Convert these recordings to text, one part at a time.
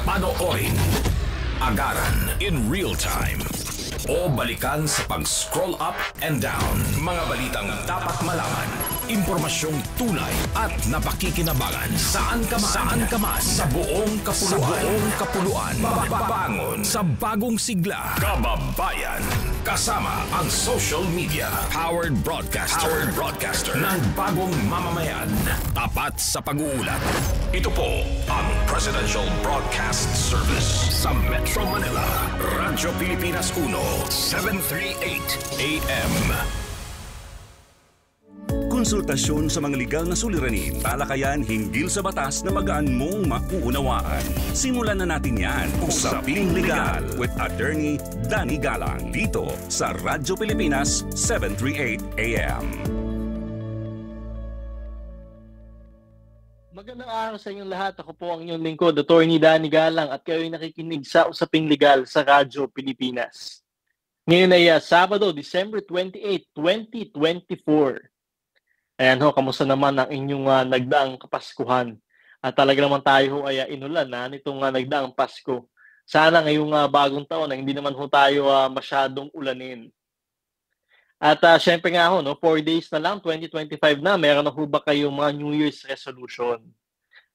Panoorin, agaran in real time, o balikan sa pag-scroll up and down. Mga balitang dapat malaman, impormasyong tunay at napakikinabangan. Saan ka man sa buong kapuluan. Bangon sa bagong sigla. Kababayan. Kasama ang social media. Powered broadcaster ng bagong mamamayan. Tapat sa pag-uulat. Ito po ang Presidential Broadcast Service sa Metro Manila. Radyo Pilipinas 1, 738 AM. Konsultasyon sa mga legal na suliranin, talakayan hinggil sa batas na magaan mong mauunawaan. Simulan na natin yan. Usaping Legal with Attorney Danny Galang dito sa Radyo Pilipinas 738 AM. Magandang araw sa inyong lahat. Ako po ang inyong lingkod, Attorney Danny Galang, at kayo'y nakikinig sa Usaping Legal sa Radyo Pilipinas. Ngayon ay Sabado, December 28, 2024. Ayan ho, kamusta naman ang inyong nagdaang Kapaskuhan? At talaga naman tayo ho ay inulan nitong nagdaang Pasko. Sana ngayong bagong taon na hindi naman ho tayo masyadong ulanin. At syempre nga ho, 4 days na lang, 2025 na, meron na ho ba kayong mga New Year's resolution?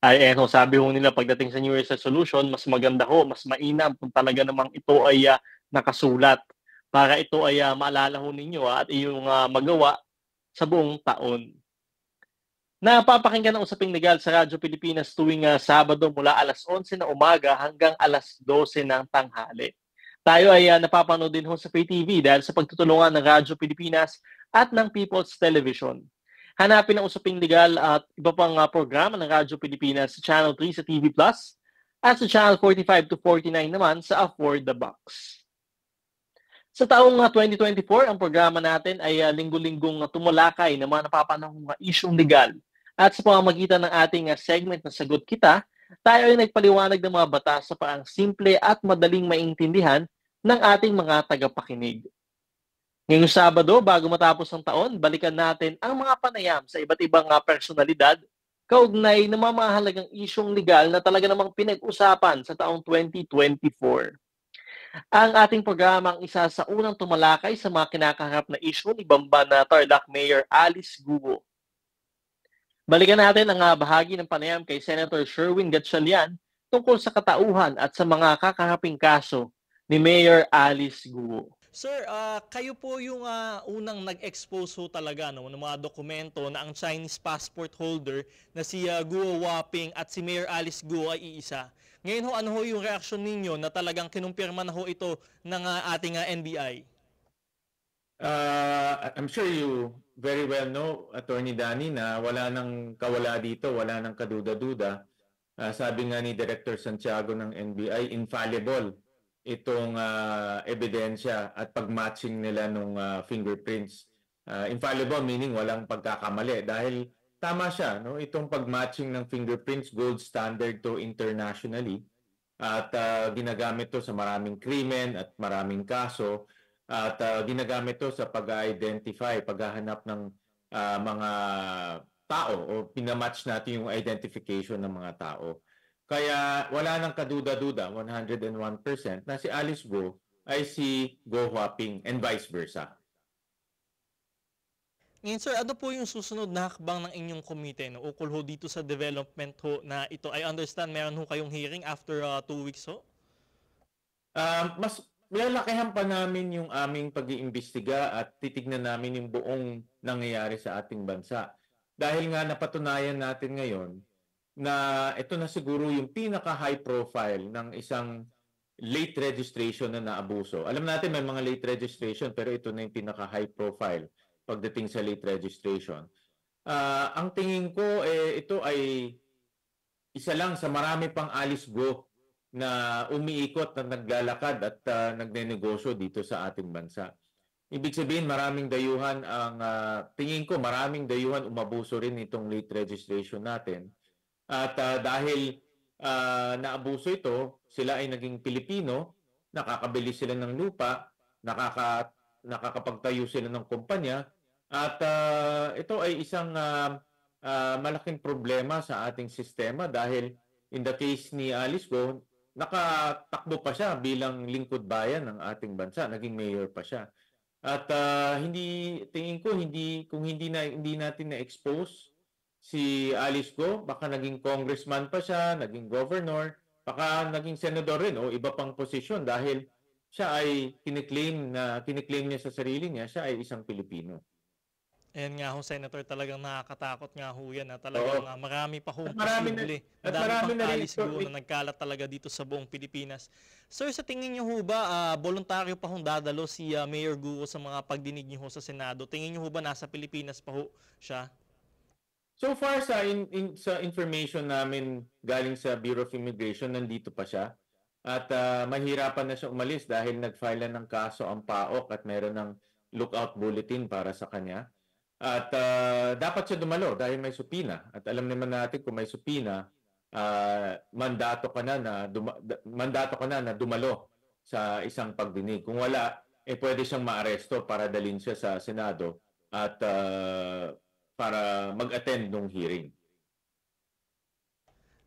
Ay, ho, sabi ho nila pagdating sa New Year's resolution, mas maganda ho, mas mainam kung talaga namang ito ay nakasulat. Para ito ay maalala ho ninyo at iyong magawa sa buong taon. Napapakinggan ang Usaping Legal sa Radyo Pilipinas tuwing Sabado mula alas 11 na umaga hanggang alas 12 ng tanghali. Tayo ay napapanood din ho sa Pay TV dahil sa pagtutulungan ng Radyo Pilipinas at ng People's Television. Hanapin ang Usaping Legal at iba pang programa ng Radyo Pilipinas sa Channel 3 sa TV Plus at sa Channel 45 to 49 naman sa Afford the Box. Sa taong 2024, ang programa natin ay linggo-linggong tumalakay ng mga napapanahong isyung legal. At sa pamamagitan ng ating segment na Sagot Kita, tayo ay nagpaliwanag ng mga batas sa parang simple at madaling maintindihan ng ating mga tagapakinig. Ngayong Sabado, bago matapos ang taon, balikan natin ang mga panayam sa iba't ibang personalidad kaugnay ng mga mahalagang isyung legal na talaga namang pinag-usapan sa taong 2024. Ang ating programa ang isa sa unang tumalakay sa mga kinakaharap na issue ni Bamban na Tarlac Mayor Alice Guo. Balikan natin ang bahagi ng panayam kay Senator Sherwin Gatchalian tungkol sa katauhan at sa mga kakaharaping kaso ni Mayor Alice Guo. Sir, kayo po yung unang nag-expose ho talaga ng mga dokumento na ang Chinese passport holder na si Guo Huaping at si Mayor Alice Guo ay iisa. Ngayon ho, ano ho yung reaksyon ninyo na talagang kinumpirma na ho ito ng ating NBI? I'm sure you very well know, Attorney Danny, na wala nang kawala dito, wala nang kaduda-duda. Sabi nga ni Director Santiago ng NBI, infallible itong ebidensya at pag-matching nila ng fingerprints. Infallible meaning walang pagkakamali dahil tama siya, no? Itong pag-matching ng fingerprints, gold standard to internationally at ginagamit to sa maraming krimen at maraming kaso at ginagamit to sa pag-identify, paghahanap ng mga tao o pinamatch natin yung identification ng mga tao. Kaya wala nang kaduda-duda, 101% na si Alice Guo ay si Guo Huaping and vice versa. Ngayon sir, ano po yung susunod na hakbang ng inyong komite ukol ho dito sa development ho na ito? I understand meron ho kayong hearing after 2 weeks ho? Mas lalakihan pa namin yung aming pag-iimbestiga at titignan namin yung buong nangyayari sa ating bansa. Dahil nga napatunayan natin ngayon na ito na siguro yung pinaka-high profile ng isang late registration na naabuso. Alam natin may mga late registration pero ito na yung pinaka-high profile pagdating sa late registration. Ang tingin ko, ito ay isa lang sa marami pang Alice Guo na umiikot na naglalakad at nagnenegosyo dito sa ating bansa. Ibig sabihin, maraming dayuhan tingin ko maraming dayuhan umabuso rin itong late registration natin. At dahil naabuso ito, sila ay naging Pilipino, nakakabili sila ng lupa, nakakapagtayo sila ng kumpanya, at ito ay isang malaking problema sa ating sistema dahil in the case ni Alice Go, nakatakbo pa siya bilang lingkod bayan ng ating bansa, naging mayor pa siya. At tingin ko kung hindi natin na-expose si Alice Go, baka naging congressman pa siya, naging governor, baka naging senador rin o iba pang posisyon dahil siya ay kiniklaim niya sa sarili niya, siya ay isang Pilipino. Ayan nga ho, Senator, talagang nakakatakot nga ho yan. Talagang marami pa hong marami posible. at Marami marami pang na rin Alice Go na nagkalat talaga dito sa buong Pilipinas. Sir, sa tingin niyo ho ba, voluntaryo pa hong dadalo si Mayor Guo sa mga pagdinig niyo ho sa Senado? Tingin niyo ho ba nasa Pilipinas pa ho siya? So far sa information namin galing sa Bureau of Immigration, nandito pa siya. At mahirapan na siya umalis dahil nag-file na ng kaso ang PAOK at meron ng lookout bulletin para sa kanya. At dapat siya dumalo dahil may supina. At alam naman natin kung may supina, mandato ka na na dumalo sa isang pagdinig. Kung wala, pwede siyang maaresto para dalhin siya sa Senado at para mag-attend ng hearing.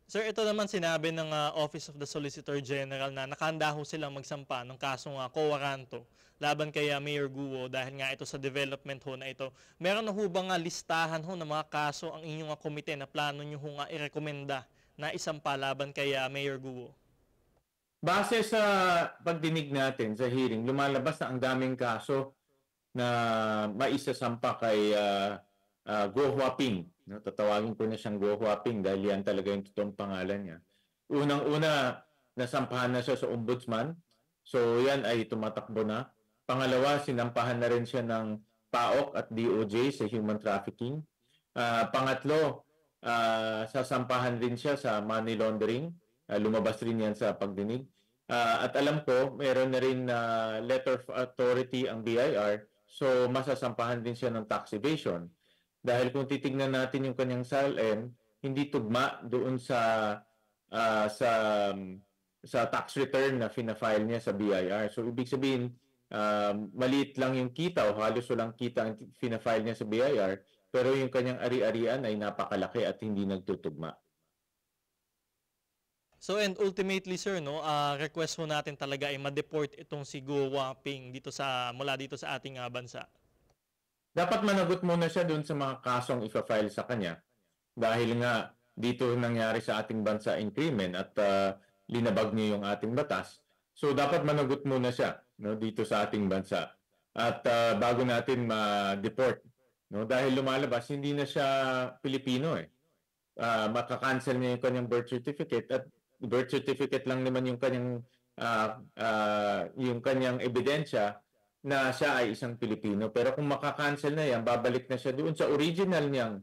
Sir, ito naman sinabi ng Office of the Solicitor General na nakahanda ho silang magsampa ng kasong co-warranto laban kay Mayor Guo dahil nga ito sa development ho na ito. Meron na ho bang listahan ho ng mga kaso ang inyong komite na plano nyo ho nga irekomenda na isampa laban kay Mayor Guo? Base sa pagdinig natin sa hearing, lumalabas na ang daming kaso na maisasampa kay Guo Huaping. No, tatawagin ko na siyang Guo Huaping dahil yan talaga yung totoong pangalan niya. Unang-una, nasampahan na siya sa ombudsman. So yan ay tumatakbo na. Pangalawa, sinampahan na rin siya ng PAOK at DOJ sa human trafficking. Pangatlo, sasampahan din siya sa money laundering. Lumabas rin yan sa pagdinig. At alam ko, meron na rin letter of authority ang BIR. So masasampahan din siya ng tax evasion. Dahil kung titignan natin yung kanyang SALN, hindi tugma doon sa tax return na fina-file niya sa BIR. So ibig sabihin, maliit lang yung kita o halos walang kita ang fina-file niya sa BIR, pero yung kanyang ari-arian ay napakalaki at hindi nagtutugma. So and ultimately sir, no, request ho natin talaga ay ma-deport itong si Guo Huaping mula dito sa ating bansa. Dapat managot muna siya doon sa mga kasong ifa-file sa kanya dahil nga dito nangyari sa ating bansa in krimen at linabag niya yung ating batas. So dapat managot muna siya, no, dito sa ating bansa at bago natin ma-deport, no, dahil lumalabas hindi na siya Pilipino makakancel niya yung kanyang birth certificate at birth certificate lang naman yung kanyang ebidensya na siya ay isang Pilipino. Pero kung makakancel na yan, babalik na siya doon sa original niyang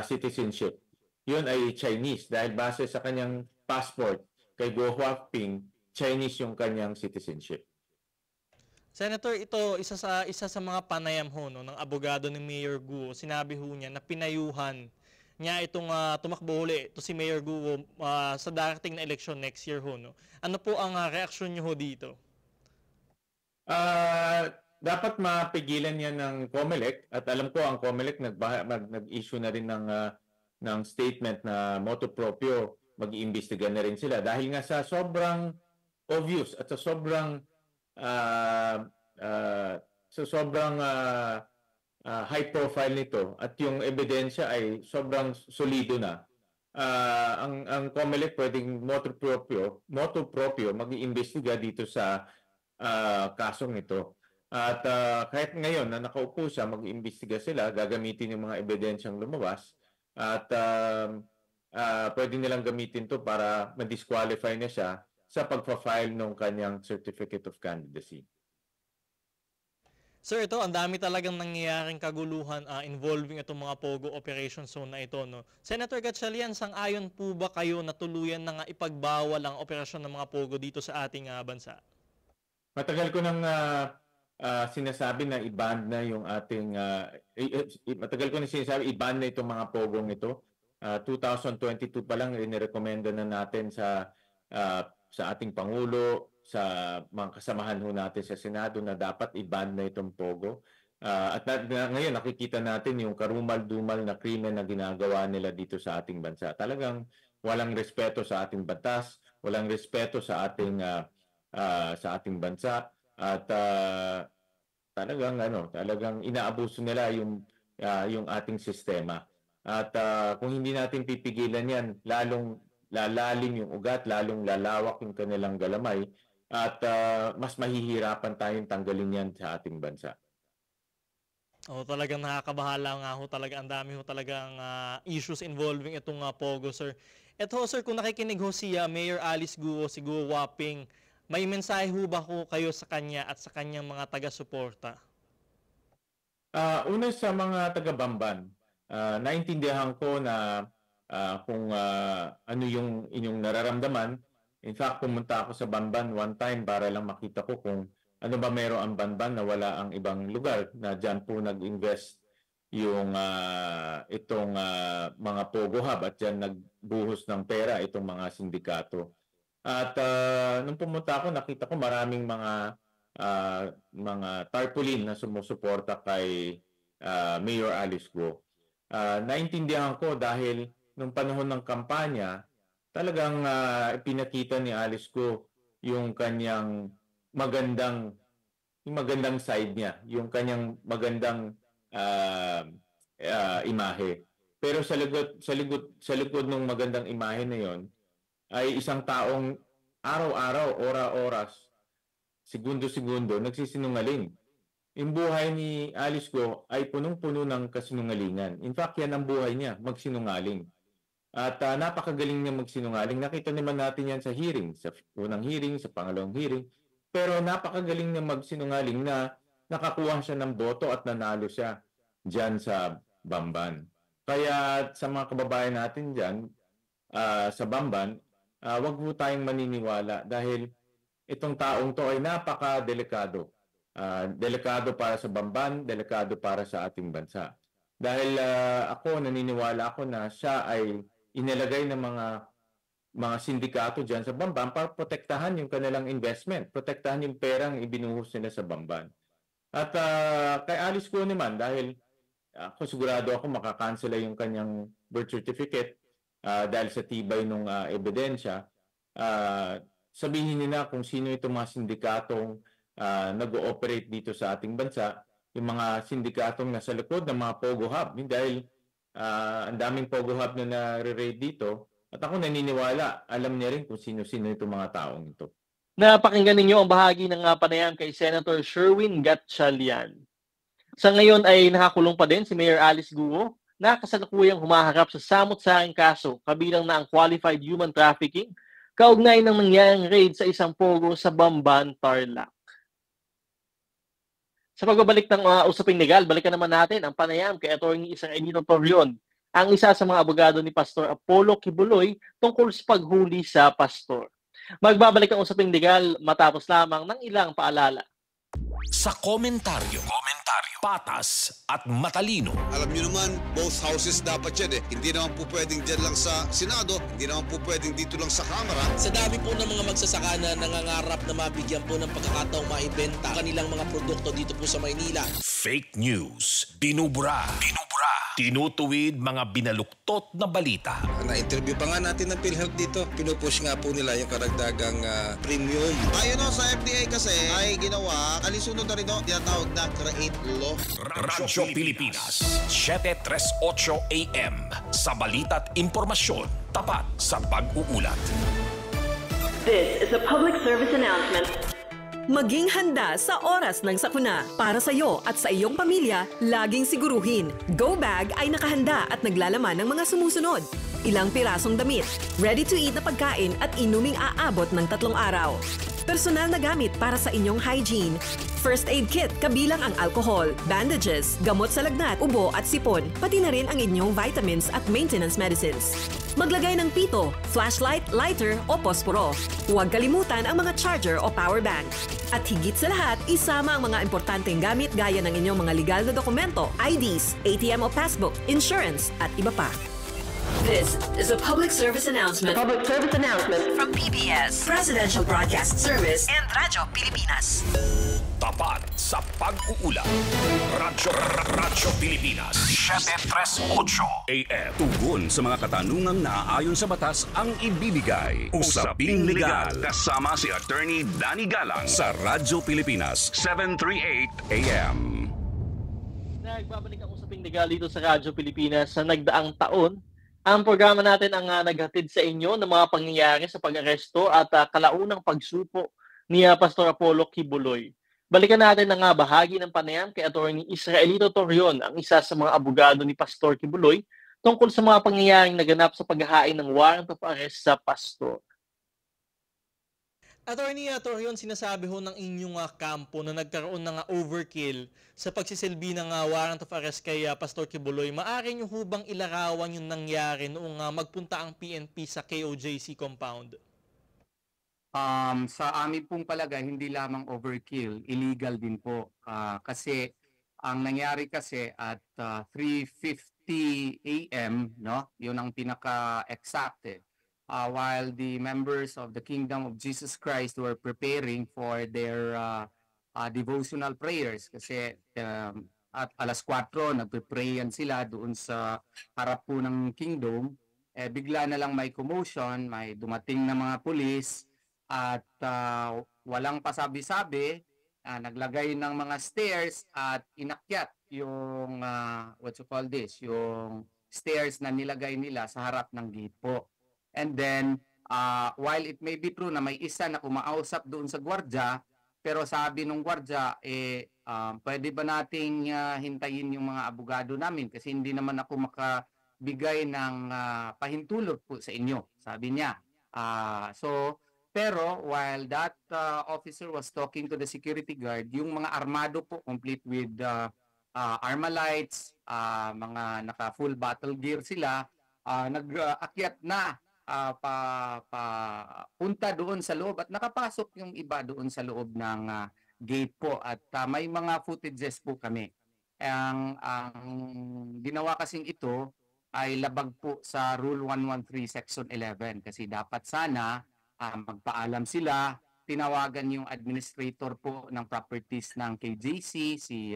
citizenship. Yun ay Chinese dahil base sa kanyang passport kay Guo Huaping, Chinese yung kanyang citizenship. Senator, ito isa sa mga panayam ho no, ng abogado ni Mayor Guo. Sinabi ho niya na pinayuhan niya itong tumakbo uli ito si Mayor Guo sa darating na election next year ho. No? Ano po ang reaksyon niyo ho dito? Dapat mapigilan yan ng COMELEC at alam ko ang COMELEC nag-issue na rin ng statement na motu proprio, mag-iimbestiga na rin sila dahil nga sa sobrang obvious at sa sobrang high profile nito at yung ebidensya ay sobrang solido na. Ang COMELEC pwedeng motu proprio mag-iimbestiga dito sa kasong ito. At kahit ngayon na nakaupo siya, mag-iimbestiga sila, gagamitin yung mga ebidensyang lumabas at pwede nilang gamitin to para ma-disqualify na siya sa pagpa-file ng kanyang certificate of candidacy. Sir, ito, ang dami talagang nangyayaring kaguluhan involving itong mga POGO operation zone na ito. No? Senator Gatchalian, sang-ayon po ba kayo na tuluyan na nga ipagbawal ang operasyon ng mga POGO dito sa ating bansa? Matagal ko nang sinasabi na i-ban na yung ating matagal ko na sinasabi i-ban na itong mga pogong ito. 2022 pa lang inirekomenda na natin sa ating pangulo, sa mga kasamahan ho natin sa Senado na dapat i-ban na itong pogo. At ngayon nakikita natin yung karumal-dumal na krimen na ginagawa nila dito sa ating bansa. Talagang walang respeto sa ating batas, walang respeto sa ating bansa at talagang inaabuso nila yung ating sistema. At kung hindi natin pipigilan yan, lalong lalalim yung ugat, lalong lalawak yung kanilang galamay at mas mahihirapan tayong tanggalin yan sa ating bansa. Talagang nakakabahala nga ho talaga. Ang dami ho talagang issues involving itong Pogo, sir. Ito, sir, kung nakikinig ho si Mayor Alice Guo, si Guo Waping, may mensahe ho ba ho kayo sa kanya at sa kanyang mga taga-suporta? Una sa mga taga-Bamban, naintindihan ko na kung ano yung inyong nararamdaman. In fact, pumunta ako sa Bamban one time para lang makita ko kung ano ba meron ang Bamban na wala ang ibang lugar na dyan po nag-invest yung itong mga Pogo Hub at dyan nagbuhos ng pera itong mga sindikato. At nung pumunta ako, nakita ko maraming mga tarpaulin na sumusuporta kay Mayor Alice Guo. Naintindihan ko dahil nung panahon ng kampanya, talagang ipinakita ni Alice Guo yung kanyang magandang side niya, yung kanyang magandang imahe. Pero sa likod ng magandang imahe na yon ay isang taong araw-araw, ora-oras, segundo-segundo nagsisinungaling. Yung buhay ni Alice Guo ay punong-puno ng kasinungalingan. In fact, yan ang buhay niya, magsinungaling. At napakagaling niya magsinungaling. Nakita naman natin yan sa hearing, sa unang hearing, sa pangalawang hearing. Pero napakagaling niya magsinungaling na nakakuha siya ng boto at nanalo siya dyan sa Bamban. Kaya sa mga kababayan natin dyan sa Bamban, wag po tayong maniniwala dahil itong taong to ay napaka-delikado. Delikado para sa Bamban, delikado para sa ating bansa. Dahil ako, naniniwala ako na siya ay inilagay ng mga sindikato dyan sa Bamban para protektahan yung kanilang investment, protektahan yung perang ibinuhos nila sa Bamban. At kay Alice Guo naman, dahil ako sigurado ako makakansela yung kanyang birth certificate dahil sa tibay ng ebidensya, sabihin nila kung sino itong mga sindikatong nag-ooperate dito sa ating bansa, yung mga sindikatong nasa likod ng mga Pogo Hub. Dahil ang daming Pogo Hub na nare-raid dito, at ako naniniwala, alam niya rin kung sino-sino itong mga taong ito. Napakinggan ninyo ang bahagi ng panayam kay Senator Sherwin Gatchalian. Sa ngayon ay nakakulong pa din si Mayor Alice Guo na kasalukuyang humaharap sa samot-saring kaso kabilang na ang qualified human trafficking kaugnay ng nangyaring raid sa isang Pogo sa Bamban, Tarlac. Sa pagbabalik ng usaping legal, balikan naman natin ang panayam kay Attorney Israelino Torreon, ang isa sa mga abogado ni Pastor Apollo Kibuloy tungkol sa paghuli sa pastor. Magbabalik ang usaping legal matapos lamang ng ilang paalala. Sa komentaryo, patas at matalino. Alam niyo naman, both houses dapat yan eh. Hindi naman po pwedeng dyan lang sa Senado, hindi naman po pwedeng dito lang sa Kamara. Sa dami po ng mga magsasaka na nangangarap na mabigyan po ng pagkakataong maibenta kanilang mga produkto dito po sa Maynila. Fake news, binubura, tinutuwid mga binaluktot na balita. Na-interview pa nga natin ng PhilHealth dito. Pinupush nga po nila yung karagdagang premium. Ayon sa FDA kasi ay ginawa, alisunod na rin tinatawag na Create Law. Radyo Pilipinas, 7:38 AM. Sa balita't impormasyon, tapat sa pag-uulat. This is a public service announcement. Maging handa sa oras ng sakuna. Para sa iyo at sa iyong pamilya, laging siguruhin. Go Bag ay nakahanda at naglalaman ng mga sumusunod. Ilang pirasong damit, ready-to-eat na pagkain at inuming aabot ng 3 araw. Personal na gamit para sa inyong hygiene. First aid kit kabilang ang alcohol, bandages, gamot sa lagnat, ubo at sipon, pati na rin ang inyong vitamins at maintenance medicines. Maglagay ng pito, flashlight, lighter o posporo. Huwag kalimutan ang mga charger o power bank. At higit sa lahat, isama ang mga importanteng gamit gaya ng inyong mga legal na dokumento, IDs, ATM o passbook, insurance at iba pa. This is a public service announcement from PBS, Presidential Broadcast Service, and Radyo Pilipinas. Tapat sa pag-uulat. Radyo Pilipinas. 738 AM. Tugon sa mga katanungang naaayon sa batas ang ibibigay. Usaping Legal. Kasama si Attorney Danny Galang sa Radyo Pilipinas. 738 AM. Nagbabalik ang Usaping Legal dito sa Radyo Pilipinas sa nagdaang taon. Ang programa natin ang naghatid sa inyo ng mga pangyayari sa pag-aresto at kalaunang pagsupo ni Pastor Apollo Kibuloy. Balikan natin ang bahagi ng panayam kay Attorney Israelito Torion, ang isa sa mga abogado ni Pastor Kibuloy, tungkol sa mga pangyayaring naganap sa paghahain ng warrant of arrest sa pastor. Attorney Torion, sinasabi ho ng inyong kampo na nagkaroon ng overkill sa pagsisilbi ng warrant of arrest kay Pastor Kibuloy. Maaari nyo ho bang ilarawan yung nangyari noong magpunta ang PNP sa KOJC compound? Sa amin pong palagay, hindi lamang overkill, illegal din po. Kasi ang nangyari kasi at 3:50 AM, no? Yun ang pinaka-exact. While the members of the Kingdom of Jesus Christ were preparing for their devotional prayers, kasi at alas 4 nagpe-prayan sila doon sa harap po ng kingdom, bigla na lang may commotion, may dumating na mga pulis at walang pasabi-sabi, naglagay ng mga stairs at inakyat yung yung stairs na nilagay nila sa harap ng gate po. And then, while it may be true na may isa na kumausap doon sa gwardya, pero sabi nung gwardya, pwede ba nating hintayin yung mga abogado namin? Kasi hindi naman ako makabigay ng pahintulot po sa inyo, sabi niya. Pero while that officer was talking to the security guard, yung mga armado po, complete with Armalites, mga naka-full battle gear sila, nag-akyat na punta doon sa loob at nakapasok yung iba doon sa loob ng gate po at may mga footages po kami. Ang ginawa kasing ito ay labag po sa Rule 113 Section 11 kasi dapat sana magpaalam sila, tinawagan yung administrator po ng properties ng KJC, si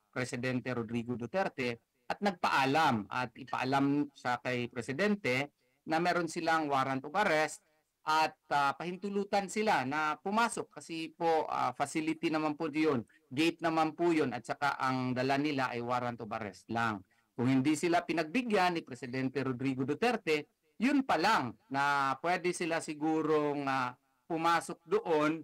Presidente Rodrigo Duterte, at nagpaalam at ipaalam sa kay Presidente na meron silang warrant of arrest at pahintulutan sila na pumasok kasi po facility naman po yun, gate naman po yun at saka ang dala nila ay warrant of arrest lang. Kung hindi sila pinagbigyan ni Presidente Rodrigo Duterte, yun pa lang na pwede sila sigurong pumasok doon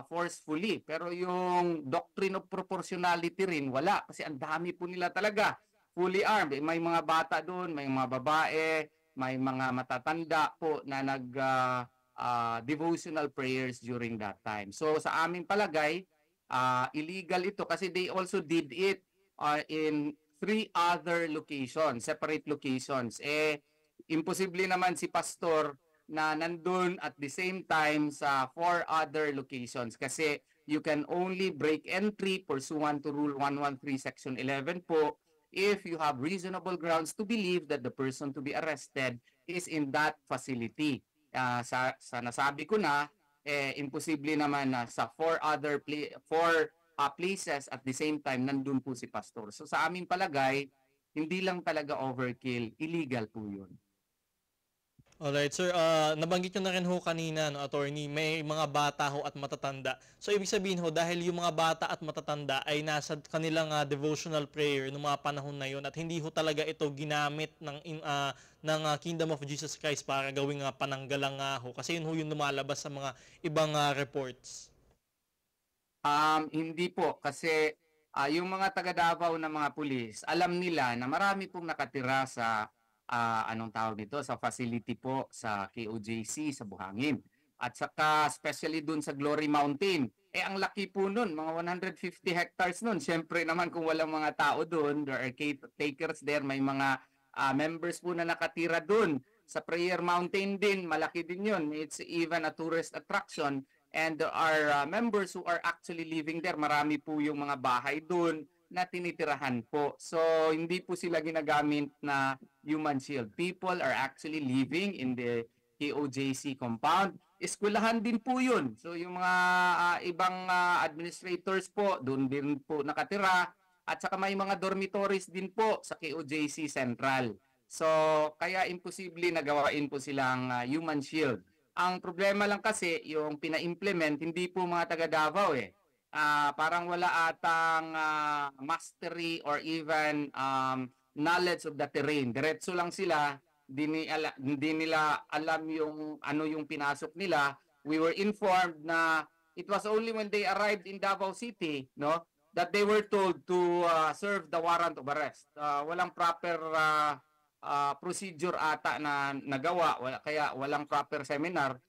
forcefully. Pero yung doctrine of proportionality rin wala kasi ang dami po nila talaga fully armed. May mga bata doon, may mga babae, may mga matatanda po na devotional prayers during that time. So sa aming palagay, illegal ito kasi they also did it in 3 other locations, separate locations. Imposible naman si pastor na nandun at the same time sa 4 other locations kasi you can only break entry pursuant to Rule 113 Section 11 po if you have reasonable grounds to believe that the person to be arrested is in that facility. Sa nasabi ko na, imposible naman na sa 4 other places at the same time nandun po si pastor. So sa aming palagay, hindi lang talaga overkill, illegal po yun. Alright, sir. Nabanggit nyo na rin ho kanina, no, attorney, may mga bata ho at matatanda. So, ibig sabihin ho, dahil yung mga bata at matatanda ay nasa kanilang devotional prayer noong mga panahon na yun at hindi ho talaga ito ginamit ng Kingdom of Jesus Christ para gawing pananggalang ho. Kasi yun ho yung lumalabas sa mga ibang reports. Hindi po, kasi yung mga taga-Davao na mga pulis, alam nila na marami pong nakatira sa sa facility po sa KOJC sa Buhangin. At saka especially dun sa Glory Mountain. Ang laki po nun, mga 150 hectares nun. Siyempre naman kung walang mga tao dun, there are takers there, may mga members po na nakatira dun. Sa Prayer Mountain din, malaki din yun. It's even a tourist attraction. And there are members who are actually living there. Marami po yung mga bahay dun na tinitirahan po. So, hindi po sila ginagamit na human shield. People are actually living in the KOJC compound. Eskwelahan din po yun. So, yung mga ibang administrators po, doon din po nakatira. At saka may mga dormitories din po sa KOJC Central. So, kaya imposible na gawain po silang human shield. Ang problema lang kasi, yung pina-implement, hindi po mga taga Davao eh. Parang wala atang mastery or even knowledge of the terrain. Diretso lang sila, hindi nila alam yung ano yung pinasok nila. We were informed na it was only when they arrived in Davao City, no, that they were told to serve the warrant of arrest. Walang proper procedure ata na nagawa, kaya walang proper seminar.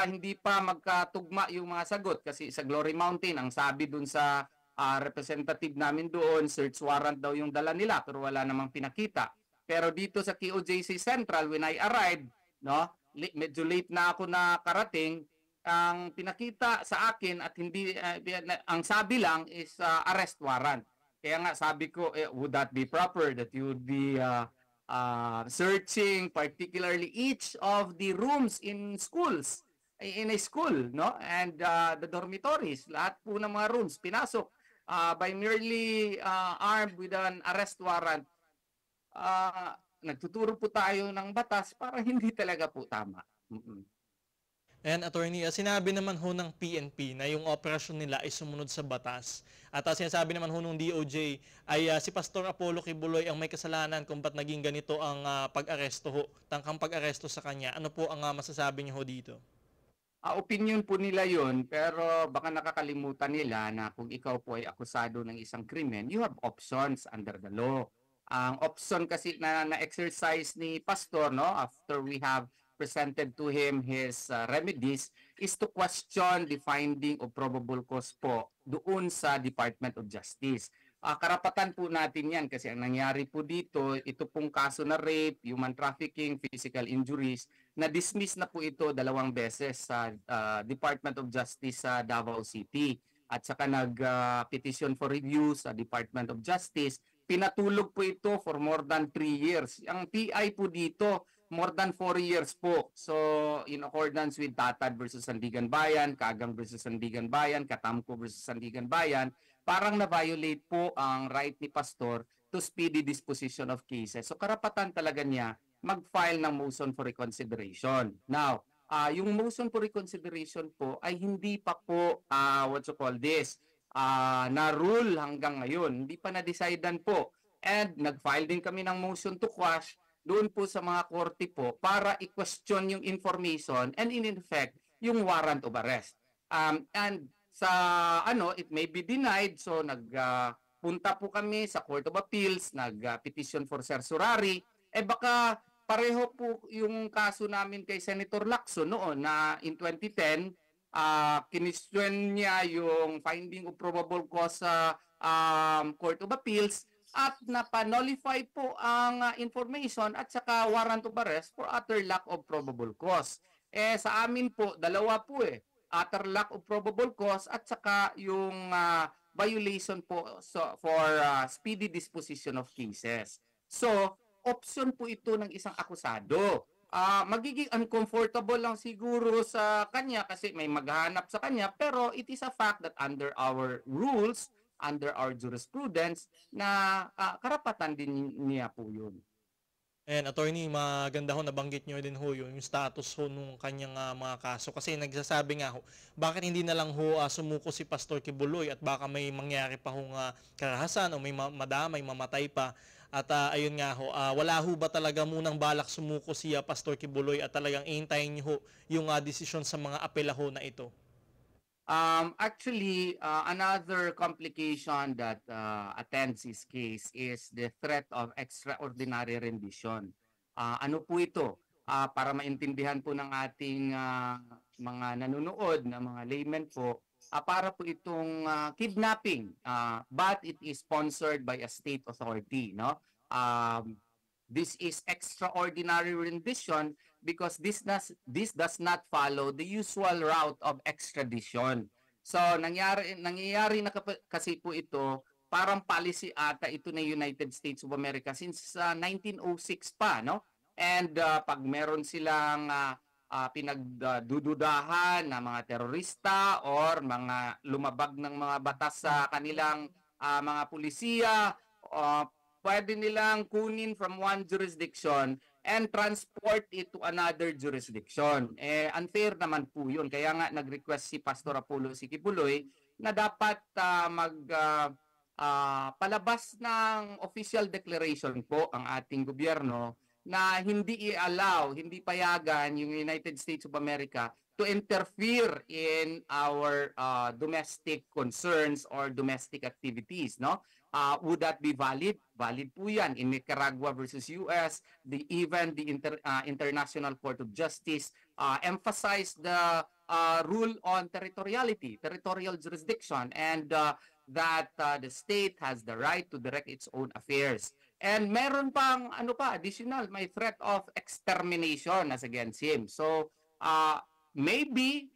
Hindi pa magkatugma yung mga sagot kasi sa Glory Mountain, ang sabi dun sa representative namin doon, search warrant daw yung dala nila pero wala namang pinakita. Pero dito sa KOJC Central, when I arrived, no, medyo late na ako nakarating, ang pinakita sa akin at hindi ang sabi lang is arrest warrant. Kaya nga sabi ko, would that be proper that you would be searching particularly each of the rooms in schools, in a school, no, and the dormitories, lahat po ng mga rooms pinasok by merely armed with an arrest warrant. Nagtuturo po tayo ng batas para hindi talaga po tama. And attorney, sinabi naman ho ng PNP na yung operasyon nila ay sumunod sa batas. At sinasabi naman ho ng DOJ ay si Pastor Apollo Kibuloy ang may kasalanan kung ba't naging ganito ang pag-aresto ho, tangkang pag-aresto sa kanya. Ano po ang masasabi niyo ho dito? Opinion po nila yun, pero baka nakakalimutan nila na kung ikaw po ay akusado ng isang krimen, you have options under the law. Ang option kasi na exercise ni Pastor, no, after we have presented to him his remedies, is to question the finding of probable cause po doon sa Department of Justice. Karapatan po natin yan kasi ang nangyari po dito, ito pong kaso na rape, human trafficking, physical injuries, na-dismiss na po ito 2 beses sa Department of Justice sa Davao City. At saka nag-petition for review sa Department of Justice. Pinatulog po ito for more than 3 years. Ang PI po dito, more than 4 years po. So, in accordance with Tatad versus Sandigan Bayan, Kagang versus Sandigan Bayan, Katamko versus Sandigan Bayan, parang na-violate po ang right ni Pastor to speedy disposition of cases. So, karapatan talaga niya mag-file ng motion for reconsideration. Now, yung motion for reconsideration po ay hindi pa po, na-rule hanggang ngayon. Hindi pa na-decidean po. And nag-file din kami ng motion to quash doon po sa mga korte po para i-question yung information and in effect yung warrant of arrest. And sa it may be denied, so nagpunta po kami sa Court of Appeals, nag-petition for certiorari, baka pareho po yung kaso namin kay Senator Lacson noon na in 2010, kinistyon niya yung finding of probable cause sa Court of Appeals at napa-nullify po ang information at saka warrant of arrest for utter lack of probable cause. Sa amin po, dalawa po utter lack of probable cause at saka yung violation po for speedy disposition of cases. So, option po ito ng isang akusado. Magiging uncomfortable lang siguro sa kanya kasi may maghahanap sa kanya, pero it is a fact that under our rules, under our jurisprudence, na karapatan din niya po yun. And attorney, maganda ho, nabanggit nyo din ho yung status ho nung kanyang mga kaso. Kasi nagsasabi nga ho, bakit hindi na lang ho sumuko si Pastor Kibuloy at baka may mangyari pa hong karahasan o may madamay, mamatay pa. At ayun nga ho, wala ho ba talaga munang balak sumuko si Pastor Kibuloy at talagang ihintayin nyo ho yung desisyon sa mga apela ho na ito? Actually, another complication that attends this case is the threat of extraordinary rendition. Ano po ito? Para maintindihan po ng ating mga nanonood na mga laymen po, para po itong kidnapping, but it is sponsored by a state authority, no? This is extraordinary rendition because this does not follow the usual route of extradition. So nangyayari na kasi po ito parang policy ata ito ng United States of America since 1906 pa, no? And pag meron silang pinagdududahan na mga terorista or mga lumabag ng mga batas sa kanilang mga pulisiya, pwede nilang kunin from one jurisdiction and transport it to another jurisdiction. Unfair naman po yun. Kaya nga nag-request si Pastor Apollo Sikibuloy na dapat palabas ng official declaration po ang ating gobyerno na hindi i-allow, hindi payagan yung United States of America to interfere in our domestic concerns or domestic activities, no? Would that be valid? Valid po yan in Nicaragua versus US. Even the International Court of Justice emphasized the rule on territoriality, territorial jurisdiction, and that the state has the right to direct its own affairs. And meron pang additional, may threat of extermination as against him. So maybe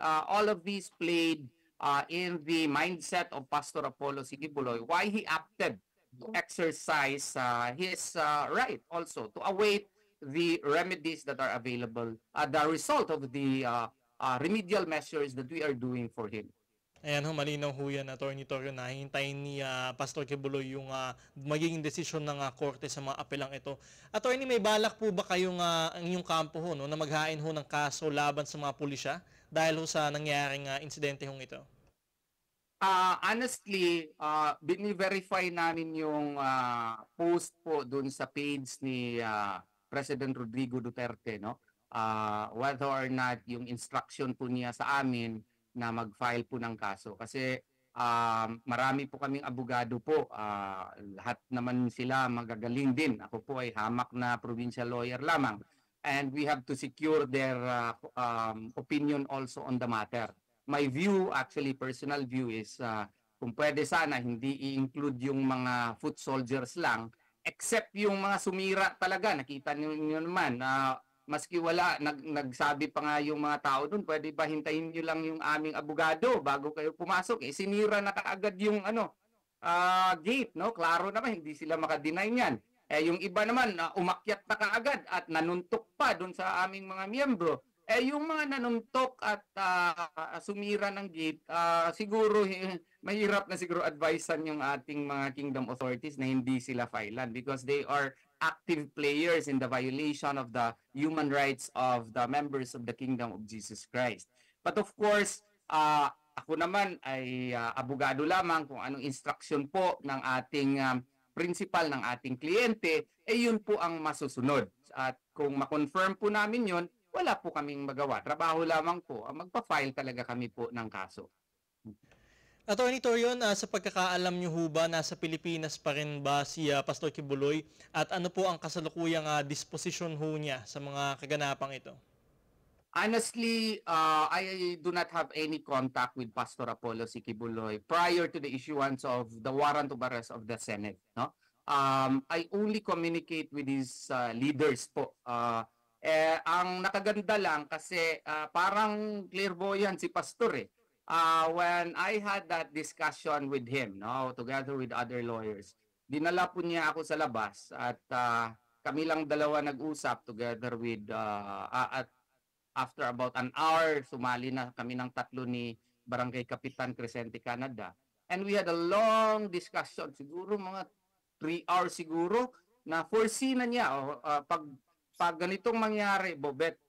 all of these played in the mindset of Pastor Apollo Sikibuloy, why he opted to exercise his right also to await the remedies that are available, the result of the remedial measures that we are doing for him. Ayan ho, malinaw ho yan, Attorney Torio, na hintayin ni Pastor Kibuloy yung magiging desisyon ng korte sa mga apelang ito. Attorney, may balak po ba kayong inyong kampo ho, no, na maghain ho ng kaso laban sa mga pulisya dahil ho sa nangyaring insidente hong ito? Honestly, bini-verify namin yung post po dun sa page ni President Rodrigo Duterte, no? Whether or not yung instruction po niya sa amin na mag-file po ng kaso. Kasi marami po kaming abogado po. Lahat naman sila magagaling din. Ako po ay hamak na provincial lawyer lamang. And we have to secure their opinion also on the matter. My view, actually personal view, is kung pwede sana hindi i-include yung mga foot soldiers lang, except yung mga sumira talaga. Nakita niyo naman, maski wala, nagsabi pa nga yung mga tao doon, pwede ba hintayin nyo lang yung aming abogado bago kayo pumasok? Sinira na kaagad yung gate, no? Klaro naman, hindi sila makadeny niyan. Yung iba naman, umakyat na kaagad at nanuntok pa doon sa aming mga miyembro. Yung mga nanuntok at sumira ng gate, siguro mahirap na siguro advisean yung ating mga kingdom authorities na hindi sila filean because they are active players in the violation of the human rights of the members of the Kingdom of Jesus Christ. But of course, ako naman ay abogado lamang kung anong instruction po ng ating principal ng ating kliyente, yun po ang masusunod. At kung ma-confirm po namin yun, wala po kaming magawa. Trabaho lamang po. Magpa-file talaga kami po ng kaso. Attorney Torion, sa pagkakaalam niyo ho ba, nasa Pilipinas pa rin ba si Pastor Kibuloy at ano po ang kasalukuyang disposition ho niya sa mga kaganapang ito? Honestly, I do not have any contact with Pastor Apollo Sikibuloy prior to the issuance of the warrant of arrest of the Senate. No? I only communicate with his leaders po. Ang nakaganda lang kasi parang clairvoyant si Pastor when I had that discussion with him, no, together with other lawyers, dinala po niya ako sa labas at kami lang dalawa nag-usap together with at after about an hour, sumali na kami ng tatlo ni Barangay Kapitan Crescente Canada. And we had a long discussion, siguro mga 3 hours siguro, na foresee na niya, pag ganitong mangyari, Bobet,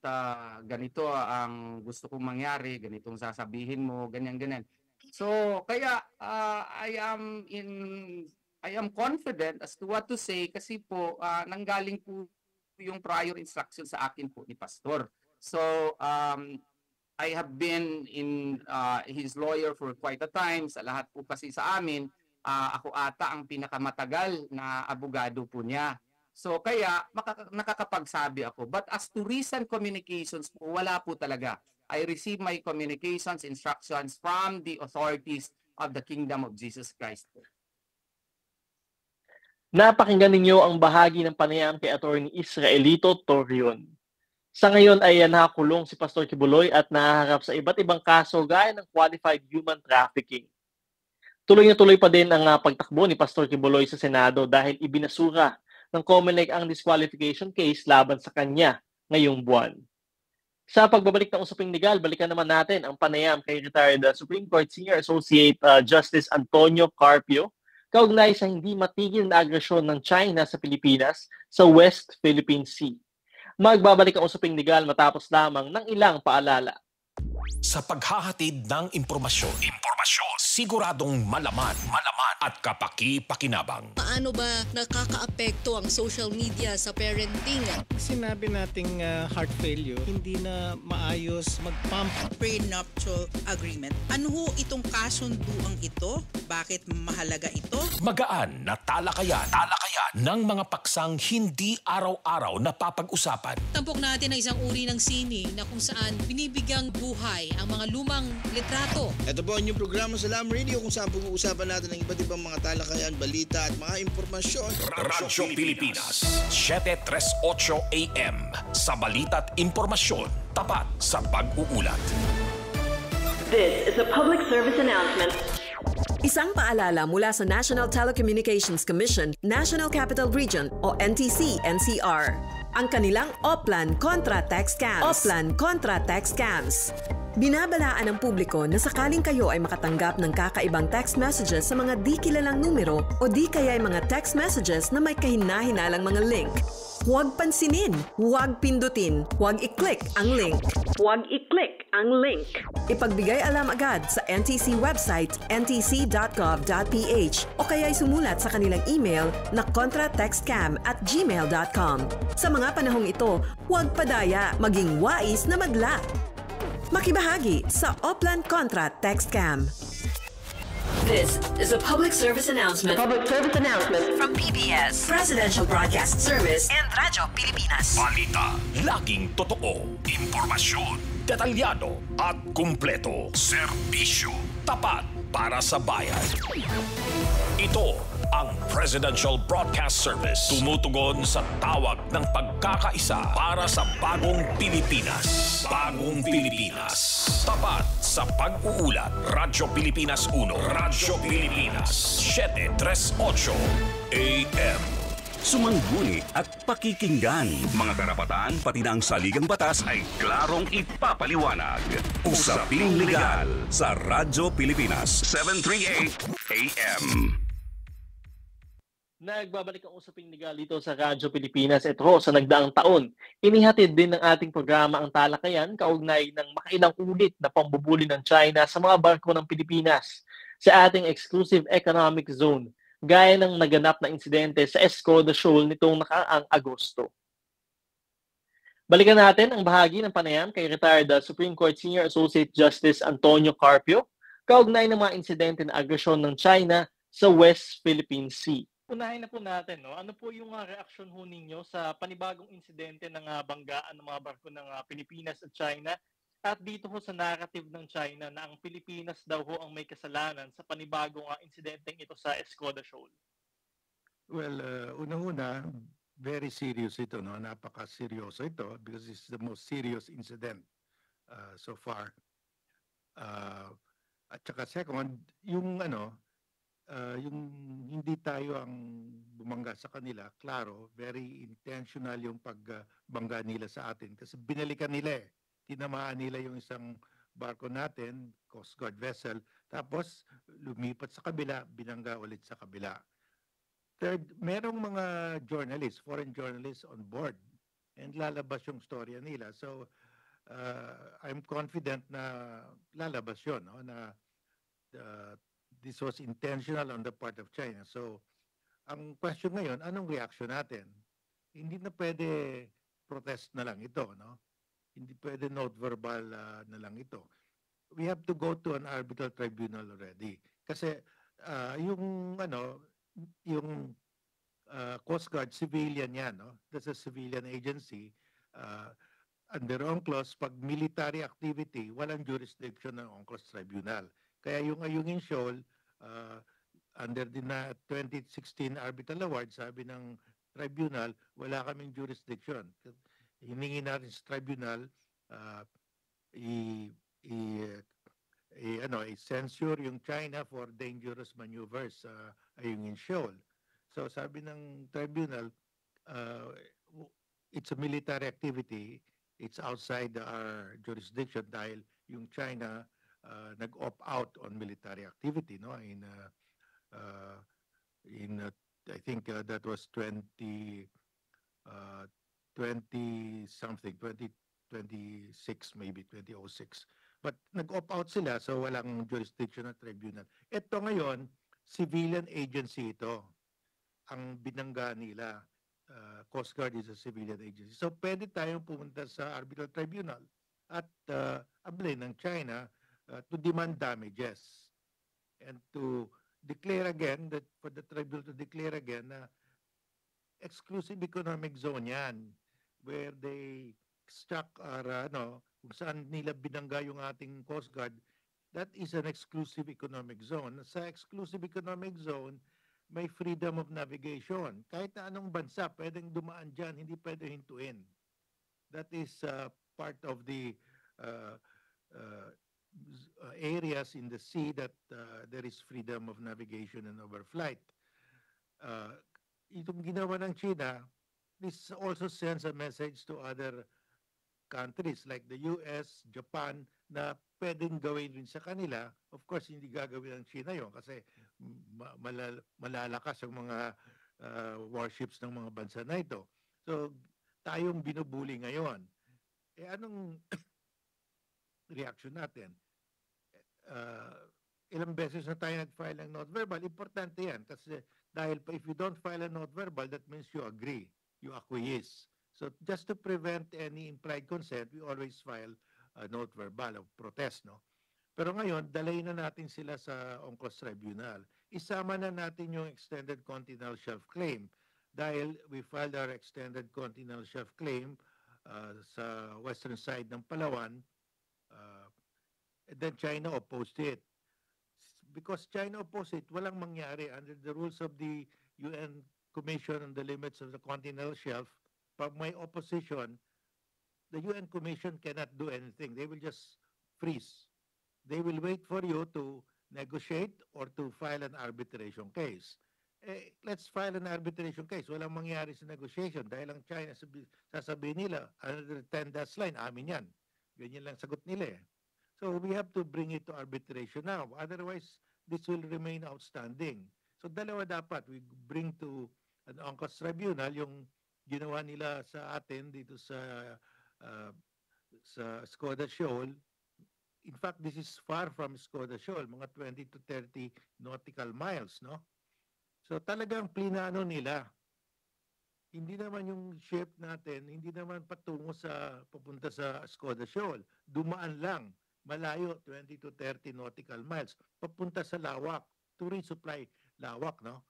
ganito ang gusto kong mangyari, ganitong sasabihin mo, ganyan-ganyan. So, kaya I am confident as to what to say kasi po nanggaling po yung prior instruction sa akin po ni Pastor. So, I have been in his lawyer for quite a time. Sa lahat po kasi sa amin, ako ata ang pinakamatagal na abogado po niya. So kaya nakakapagsabi ako. But as to recent communications, wala po talaga. I receive my communications, instructions from the authorities of the Kingdom of Jesus Christ. Napakinggan ninyo ang bahagi ng panayam kay Attorney Israelito Torion. Sa ngayon ay nakakulong si Pastor Kibuloy at nahaharap sa iba't ibang kaso gaya ng qualified human trafficking. Tuloy na tuloy pa din ang pagtakbo ni Pastor Quiboloy sa Senado dahil ibinasura ng COMELEC ang disqualification case laban sa kanya ngayong buwan. Sa pagbabalik ng usaping legal, balikan naman natin ang panayam kay retired Supreme Court Senior Associate Justice Antonio Carpio kaugnay sa hindi matigil na agresyon ng China sa Pilipinas sa West Philippine Sea. Magbabalik ang usaping legal matapos lamang ng ilang paalala. Sa paghahatid ng impormasyon, siguradong malaman at kapaki-pakinabang. Paano ba nakakaapekto ang social media sa parenting? Sinabi nating heart failure, hindi na maayos mag-pump. Prenuptial agreement. Ano ho itong kasunduang ito? Bakit mahalaga ito? Magaan na talakayan ng mga paksang hindi araw-araw napapag-usapan. Tampok natin ang isang uri ng sining na kung saan binibigyang buhay ang mga lumang litrato. Ito po ang inyong programa sa Lam Radio kung saan pag-uusapan natin ang iba't ibang mga talakayan, balita at mga impormasyon. Radyo Pilipinas, 7:38 AM. Sa balita at impormasyon, tapat sa pag-uulat. This is a public service announcement. Isang paalala mula sa National Telecommunications Commission, National Capital Region o NTC-NCR. Ang kanilang Oplan Contra Text Scams. Binabalaan ng publiko na sakaling kayo ay makatanggap ng kakaibang text messages sa mga di kilalang numero o di kaya ay mga text messages na may kahina-hinalang mga link. Huwag pansinin, huwag pindutin, huwag i-click ang link. Ipagbigay alam agad sa NTC website ntc.gov.ph o kaya ay sumulat sa kanilang email na contratextcam@gmail.com. Sa mga panahong ito, huwag padaya, maging wais na magla. Makibahagi sa Oplan Contra Text Scam. This is a public service announcement. From PBS, Presidential Broadcast Service, and Radyo Pilipinas. Balita, laging totoo. Impormasyon, detalyado at kumpleto. Serbisyo, tapat para sa bayan. Ito ang Presidential Broadcast Service. Tumutugon sa tawag ng pagkakaisa para sa bagong Pilipinas. Bagong Pilipinas. Tapat sa pag-uulat. Radyo Pilipinas 1. Radyo Pilipinas 738 AM. Sumangguni at pakikinggan. Mga karapatan pati na ang saligang batas ay klarong ipapaliwanag. Usaping Legal sa Radyo Pilipinas 738 AM. Nagbabalik ang usaping legal dito sa Radyo Pilipinas. Ito sa nagdaang taon, inihatid din ng ating programa ang talakayan kaugnay ng makailang ulit na pambubuli ng China sa mga barko ng Pilipinas sa ating exclusive economic zone, gaya ng naganap na insidente sa Escoda Shoal nitong nakaraang Agosto. Balikan natin ang bahagi ng panayam kay retired Supreme Court Senior Associate Justice Antonio Carpio kaugnay ng mga insidente na agresyon ng China sa West Philippine Sea. Unahin na po natin, no? Ano po yung reaksyon ho ninyo sa panibagong insidente ng banggaan ng mga barko ng Pilipinas at China at dito ho sa narrative ng China na ang Pilipinas daw ho ang may kasalanan sa panibagong insidenteng ito sa Escoda Shoal? Well, unang-una, very serious ito, no? Napaka-seryoso ito because it's the most serious incident so far. At saka second, yung yung hindi tayo ang bumangga sa kanila, klaro, very intentional yung pagbangga nila sa atin kasi binalikan nila tinamaan nila yung isang barko natin, Coast Guard vessel, tapos lumipat sa kabila, binangga ulit sa kabila. Third, merong mga journalists, foreign journalists on board and lalabas yung storya nila. So, I'm confident na lalabas yun, no? Na this was intentional on the part of China. So, ang question ngayon, anong reaction natin? Hindi na pwede protest na lang ito, no? Hindi pwede note verbal na lang ito. We have to go to an arbitral tribunal already. Kasi yung Coast Guard, civilian yan, no? That's a civilian agency. Under UNCLOS, pag military activity, walang jurisdiction ng UNCLOS tribunal. Kaya yung Ayungin Shoal, under the 2016 Arbitral Award, sabi ng tribunal, wala kaming jurisdiction. Hiningi natin sa tribunal, censure yung China for dangerous maneuvers sa Ayungin Shoal. So sabi ng tribunal, it's a military activity, it's outside our jurisdiction dahil yung China nag-opt out on military activity, no, in I think that was 20 something, 2026 maybe, 2006. But nag-opt out sila, so walang jurisdiction na tribunal. Ito ngayon, civilian agency ito, ang binangga nila. Coast Guard is a civilian agency. So pwede tayong pumunta sa arbitral tribunal at ablay ng China to demand damages and to declare again, that for the tribunal to declare again na exclusive economic zone yan, where they struck or kung saan nila binangga yung ating Coast Guard, that is an exclusive economic zone. Sa exclusive economic zone, may freedom of navigation. Kahit na anong bansa, pwedeng dumaan dyan, hindi pwede hintuin. That is part of the areas in the sea that there is freedom of navigation and overflight. Itong ginawa ng China, this also sends a message to other countries like the US, Japan, na pwedeng gawin din sa kanila. Of course, hindi gagawin ng China yon kasi malalakas ang mga warships ng mga bansa na ito. So, tayong binubuli ngayon. Anong reaction natin? Ilang beses na tayo nag-file ng note verbal, importante yan kasi dahil if you don't file a note verbal, that means you agree, you acquiesce. So just to prevent any implied consent, we always file a note verbal of protest, no? Pero ngayon, dalayin na natin sila sa UNCLOS Tribunal. Isama na natin yung extended continental shelf claim dahil we filed our extended continental shelf claim sa western side ng Palawan, and then China opposed it. Because China opposed it, walang mangyari under the rules of the UN Commission on the Limits of the Continental Shelf. Pag may opposition, the UN Commission cannot do anything. They will just freeze. They will wait for you to negotiate or to file an arbitration case. Let's file an arbitration case. Walang mangyari sa negotiation dahil ang China sasabihin nila, another 10 dash line, amin yan. Ganyan lang sagot nila eh. So we have to bring it to arbitration now. Otherwise, this will remain outstanding. So dalawa dapat. We bring to an UNCLOS tribunal yung ginawa nila sa atin dito sa Skoda Shoal. In fact, this is far from Skoda Shoal, mga 20 to 30 nautical miles, no? So talagang plinano nila. Hindi naman yung ship natin, hindi naman patungo sa papunta sa Skoda Shoal. Dumaan lang, malayo, 20 to 30 nautical miles, papunta sa Lawak, to resupply Lawak, no?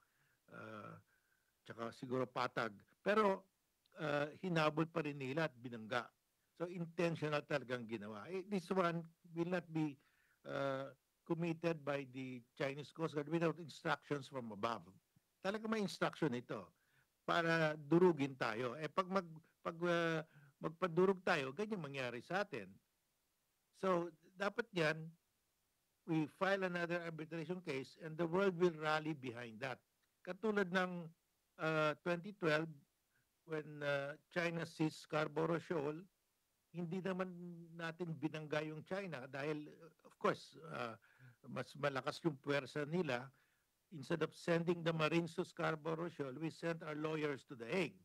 Tsaka siguro Patag. Pero hinabol pa rin nila at binangga. So intentional talagang ginawa. This one will not be committed by the Chinese Coast Guard without instructions from above. Talaga may instruction ito para durugin tayo. Pag magpadurog tayo, ganyan mangyari sa atin. So dapat yan, we file another arbitration case and the world will rally behind that. Katulad ng 2012, when China seized Scarborough Shoal, hindi naman natin binangga yung China dahil, of course, mas malakas yung puwersa nila. Instead of sending the Marines to Scarborough Shoal, we sent our lawyers to The Hague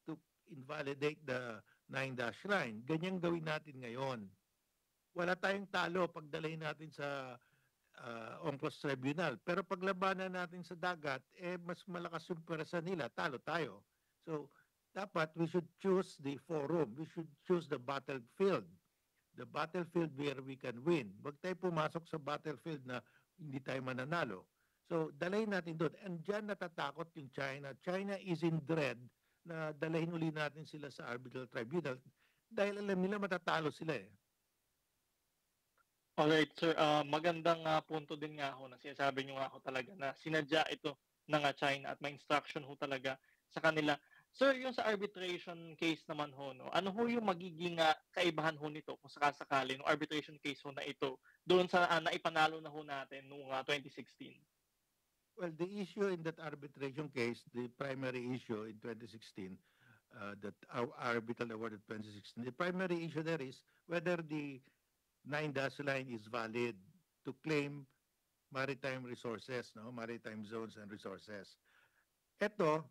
to invalidate the 9-dash line. Ganyan gawin natin ngayon. Wala tayong talo pagdalhin natin sa UNCLOS Tribunal. Pero paglabanan natin sa dagat, mas malakas yung puwersa nila, talo tayo. So, dapat we should choose the forum. We should choose the battlefield. The battlefield where we can win. Huwag tayo pumasok sa battlefield na hindi tayo mananalo. So, dalayin natin doon. And dyan natatakot yung China. China is in dread na dalayin uli natin sila sa arbitral tribunal dahil alam nila matatalo sila eh. Alright, sir. Magandang punto din nga ako na sinasabi nyo nga ako talaga na sinadya ito ng China at may instruction ho talaga sa kanila Sir, yung sa arbitration case naman ho, no, ano ho yung magiging kaibahan ho nito kung sakasakali ng arbitration case ho na ito doon sa naipanalo na ho natin noong 2016? Well, the issue in that arbitration case, the primary issue in 2016, that our arbitral award in 2016, the primary issue there is whether the 9-dash line is valid to claim maritime resources, no, maritime zones and resources. Ito,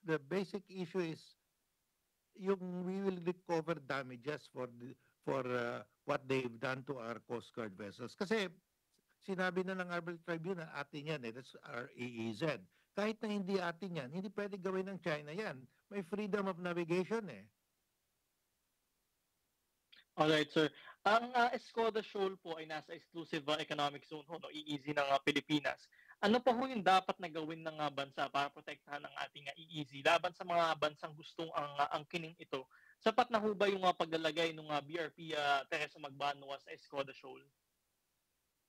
the basic issue is yung we will recover damages for what they've done to our Coast Guard vessels. Kasi sinabi na ng Arbitral Tribunal, atin yan, that's our EEZ. Kahit na hindi atin yan, hindi pwede gawin ng China yan. May freedom of navigation eh. Alright, sir. Ang Escoda Shoal po ay nasa exclusive economic zone ho, no, EEZ ng Pilipinas. Ano pa ho yung dapat na gawin ng bansa para protektahan ang ating EEZ laban sa mga bansang gustong angkinin ito? Sapat na ho ba yung paglalagay ng BRP Teresa Magbanua sa Escoda Shoal?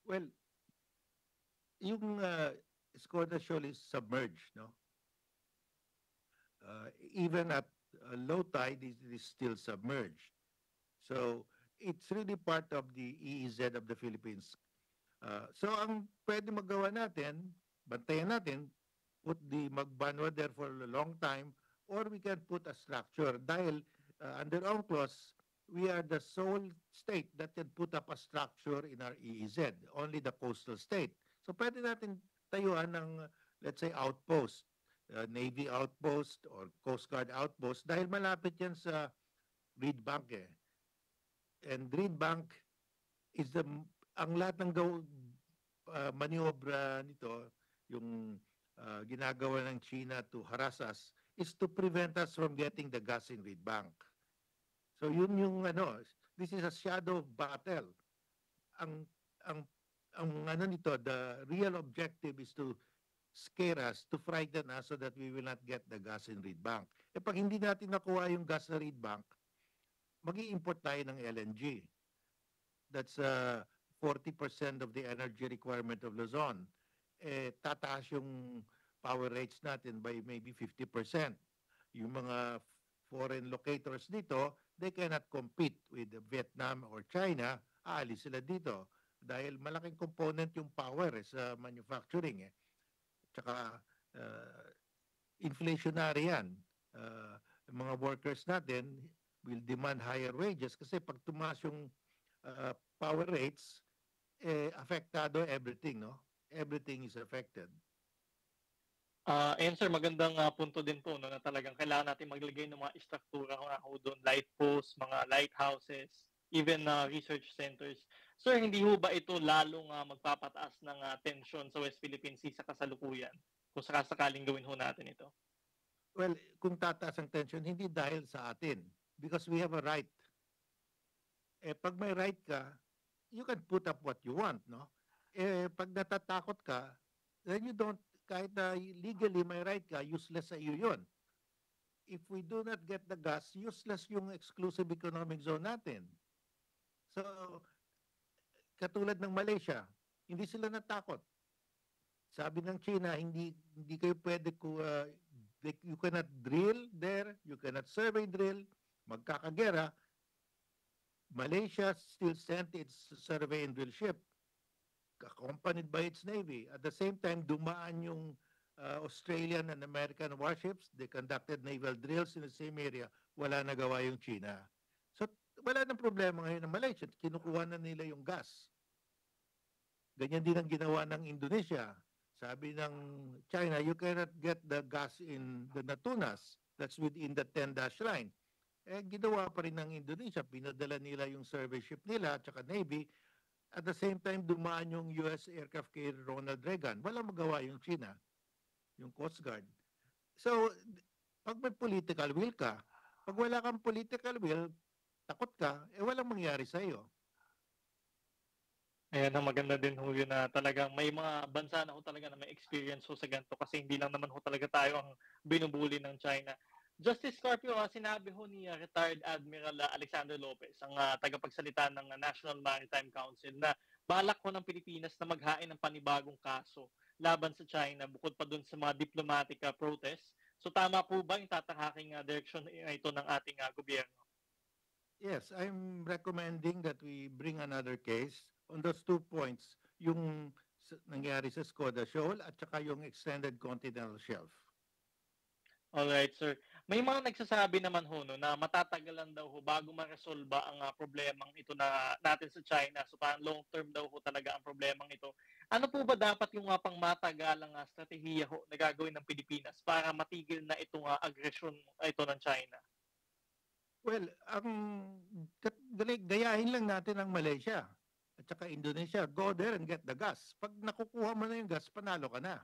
Well, yung Escoda Shoal is submerged, no? Even at low tide, it is still submerged. So it's really part of the EEZ of the Philippines. So ang pwede magawa natin, bantayan natin, put the Magbanua there for a long time, or we can put a structure. Dahil under UNCLOS, we are the sole state that can put up a structure in our EEZ, only the coastal state. So pwede natin tayuan ng, let's say, outpost, Navy outpost or Coast Guard outpost, dahil malapit yan sa Reed Bank eh. And Reed Bank is ang lahat ng maniobra nito, yung ginagawa ng China to harass us, is to prevent us from getting the gas in Reed Bank. So yun yung this is a shadow battle. Ang ano nito, the real objective is to scare us, to frighten us so that we will not get the gas in Reed Bank. E pag hindi natin nakuha yung gas sa Reed Bank, mag-i-import tayo ng LNG. That's 40% of the energy requirement of Luzon. Tataas yung power rates natin by maybe 50%. Yung mga foreign locators dito, they cannot compete with Vietnam or China. Aalis sila dito dahil malaking component yung power sa manufacturing. Tsaka inflationary yan. Mga workers natin will demand higher wages kasi pag tumaas yung power rates, apektado everything, no? Everything is affected. And sir, magandang punto din po, no, na talagang kailangan natin maglagay ng mga istruktura doon, light posts, mga lighthouses, even research centers. Sir, hindi ho ba ito lalong magpapataas ng tensyon sa West Philippine Sea sa kasalukuyan kung sakasakaling gawin ho natin ito? Well, kung tataas ang tension, hindi dahil sa atin. Because we have a right. Pag may right ka, you can put up what you want, no? Pag natatakot ka, then you don't, kahit na legally may right ka, useless sa iyo yun. If we do not get the gas, useless yung exclusive economic zone natin. So, katulad ng Malaysia, hindi sila natakot. Sabi ng China, hindi kayo pwede you cannot drill there, you cannot survey drill, magkakagera. Malaysia still sent its survey and drill ship accompanied by its navy. At the same time, dumaan yung Australian and American warships. They conducted naval drills in the same area. Wala nagawa yung China. So, wala nang problema ngayon ng Malaysia. Kinukuha na nila yung gas. Ganyan din ang ginawa ng Indonesia. Sabi ng China, you cannot get the gas in the Natunas. That's within the 10-dash line. Ginawa pa rin ng Indonesia. Pinadala nila yung survey ship nila at saka Navy. At the same time, dumaan yung US aircraft carrier Ronald Reagan. Walang magawa yung China, yung Coast Guard. So, pag may political will ka, pag wala kang political will, takot ka, walang mangyari sa iyo. Ayan, maganda din ho yun na talagang may mga bansa na ho talaga na may experience ho sa ganito kasi hindi lang naman ho talaga tayo ang binubuli ng China. Justice Scorpio, sinabi ho ni retired Admiral Alexander Lopez, ang tagapagsalita ng National Maritime Council, na balak ho ng Pilipinas na maghain ng panibagong kaso laban sa China bukod pa dun sa mga diplomatic protest So tama po ba yung tatahaking direksyon ito ng ating gobyerno? Yes, I'm recommending that we bring another case on those 2 points, yung nangyari sa Skoda Shoal at saka yung extended continental shelf. Alright, sir. May mga nagsasabi naman ho no, na matatagalan daw ho bago ma-resolve ang problemang ito na natin sa China. So parang long term daw ho talaga ang problemang ito. Ano po ba dapat yung pang matagalang strategiya ho na gagawin ng Pilipinas para matigil na itong agresyon ito ng China? Well, gayahin lang natin ang Malaysia at saka Indonesia. Go there and get the gas. Pag nakukuha mo na yung gas, panalo ka na.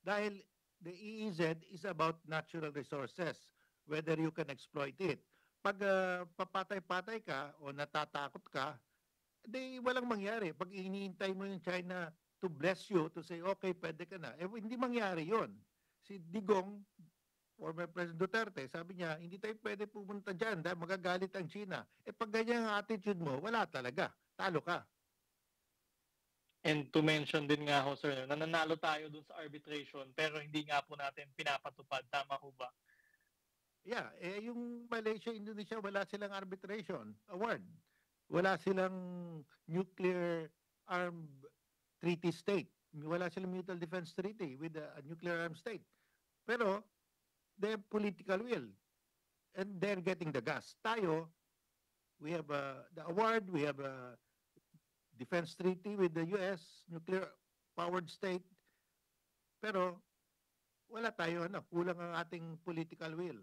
Dahil the EEZ is about natural resources, whether you can exploit it. Pag papatay-patay ka o natatakot ka, di walang mangyari. Pag iniintay mo yung China to bless you, to say, okay, pwede ka na, hindi mangyari yon. Si Digong, former President Duterte, sabi niya, hindi tayo pwede pumunta dyan dahil magagalit ang China. Pag ganyan ang attitude mo, wala talaga. Talo ka. And to mention din nga ho, sir, nananalo tayo dun sa arbitration pero hindi nga po natin pinapatupad. Tama ho ba? Yeah, yung Malaysia, Indonesia, wala silang arbitration award. Wala silang nuclear armed treaty state. Wala silang mutual defense treaty with a nuclear armed state. Pero they have political will. And they're getting the gas. Tayo, we have the award, we have a defense treaty with the US, nuclear-powered state. Pero wala tayo, kulang ang ating political will.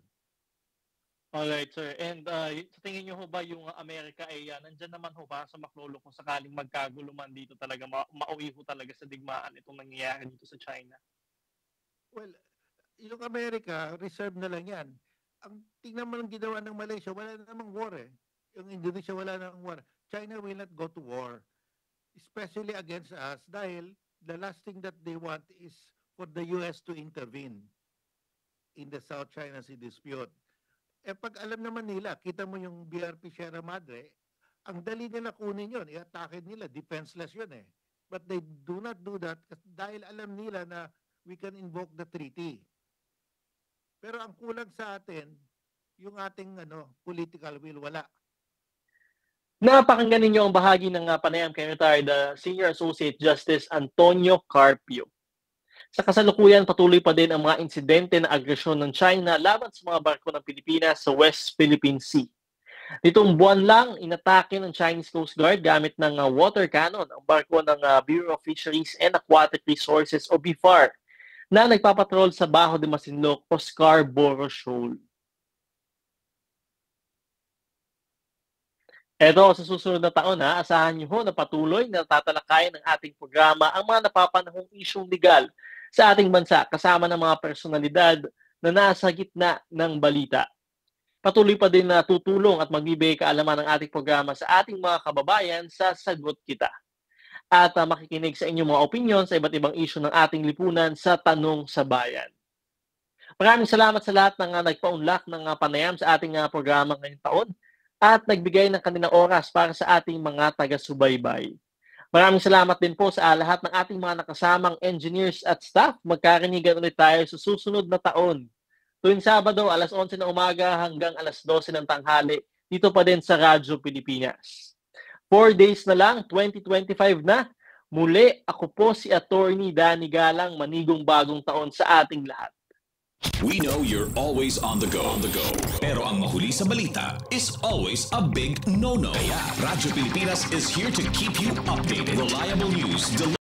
Alright, sir. And sa tingin niyo ho ba yung Amerika ay nandyan naman ho ba sa maklolo kung sakaling magkagulo man dito talaga, mauwi ho talaga sa digmaan itong nangyayari dito sa China? Well, yung Amerika, reserve na lang yan. Ang tingnan mo ng ginawa ng Malaysia, wala na namang war eh. Yung Indonesia, wala na namang war. China will not go to war, especially against us, dahil the last thing that they want is for the US to intervene in the South China Sea dispute. Pag alam naman nila, kita mo yung BRP Sierra Madre, ang dali nila kunin yun, i-atake nila, defenseless yun eh. But they do not do that dahil alam nila na we can invoke the treaty. Pero ang kulang sa atin, yung ating political will, wala. Napakinggan ninyo ang bahagi ng panayam kay retired Senior Associate Justice Antonio Carpio. Sa kasalukuyan, patuloy pa din ang mga insidente na agresyon ng China laban sa mga barko ng Pilipinas sa West Philippine Sea. Nitong buwan lang, inatake ng Chinese Coast Guard gamit ng water cannon ang barko ng Bureau of Fisheries and Aquatic Resources o BFAR na nagpapatrol sa Bajo de Masinloc o Scarborough Shoal. Eto, sa susunod na taon, asahan niyo ho na patuloy na tatalakayan ng ating programa ang mga napapanahong isyong legal sa ating bansa kasama ng mga personalidad na nasa gitna ng balita. Patuloy pa din na tutulong at magbibigay kaalaman ng ating programa sa ating mga kababayan sa Sagot Kita. At makikinig sa inyong mga opinion sa iba't ibang isyu ng ating lipunan sa Tanong sa Bayan. Maraming salamat sa lahat ng nagpaunlak ng panayam sa ating programa ngayong taon at nagbigay ng kanilang oras para sa ating mga taga-subaybay. Maraming salamat din po sa lahat ng ating mga nakasamang engineers at staff. Magkarinigan ulit tayo sa susunod na taon. Tuwing Sabado, alas 11 ng umaga hanggang alas 12 ng tanghali, dito pa din sa Radyo Pilipinas. 4 days na lang, 2025 na. Muli, ako po si Attorney Danny Galang, manigong bagong taon sa ating lahat. We know you're always on the go. Pero ang mahuli sa balita is always a big no-no. Kaya Radyo Pilipinas is here to keep you updated. Reliable news